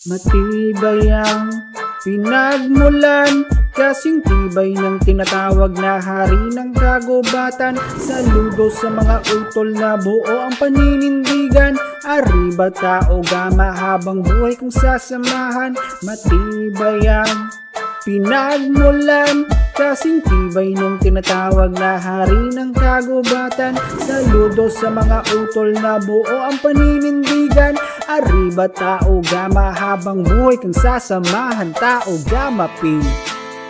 Matibay ang pinagmulan, kasing tibay ng tinatawag na hari ng kagubatan. Saludo sa mga utol na buo ang paninindigan. Arriba tao gama habang buhay kong sasamahan. Matibay ang pinagmulan, kasing tibay ng tinatawag na hari ng kagubatan. Saludo sa mga utol na buo ang paninindigan. Arriba tao gama habang buhay kang sasamahan. Tao gama pin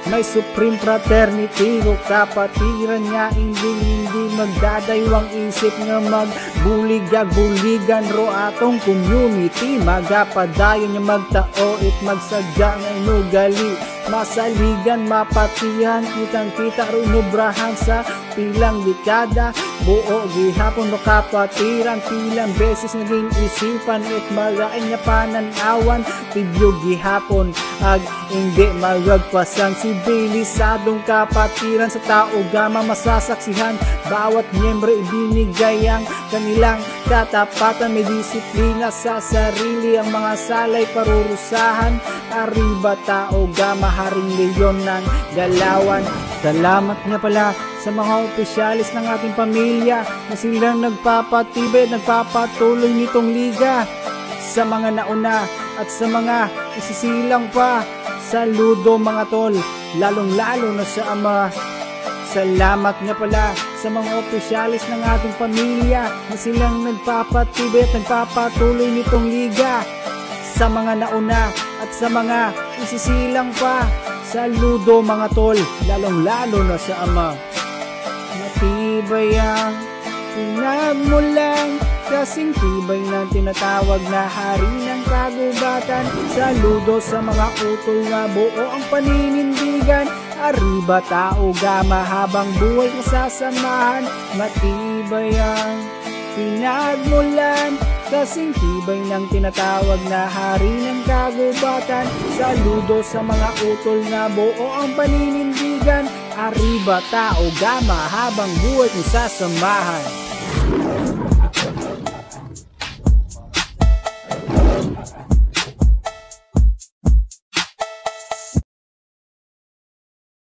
may supreme fraternity o kapatiran niya, hindi magdadaywang isip nga magbulig-buligan ro atong community. Magapadayon niya magtao it magsadya nga inugali, masaligan mapatihan, kitang-kita ro inubrahan sa pilang dekada. Buo gihapon no kapatiran, pilang beses naging isipan it magain niya pananawan. Tidyo gihapon ag hindi magagpasan, sibilisadong kapatiran sa tao gama masasaksihan. Bawat miyembro ibinigay ang kanilang katapatan, may disiplina sa sarili, ang mga salay parurusahan. Arriba tao gama haring leyon ng galawan. Salamat nga pala sa mga opisyalis ng ating pamilya na silang nagpapatibay at nagpapatuloy nitong liga. Sa mga nauna at sa mga isisilang pa, saludo mga tol, lalong lalo na sa ama. Salamat nga pala sa mga opisyalis ng ating pamilya na silang nagpapatibay at nagpapatuloy nitong liga. Sa mga nauna at sa mga isisilang pa, saludo mga tol, lalong lalo na sa ama. Matibay ang pinagmulan, kasing tibay ng tinatawag na hari ng kagubatan. Saludo sa mga utol na buo ang paninindigan. Arriba tao gama habang buhay kang sasamahan. Matibay ang pinagmulan, kasing tibay ng tinatawag na hari ng kagubatan. Saludo sa mga utol na buo ang paninindigan. Arriba tao gama habang buhay kang sasamahan.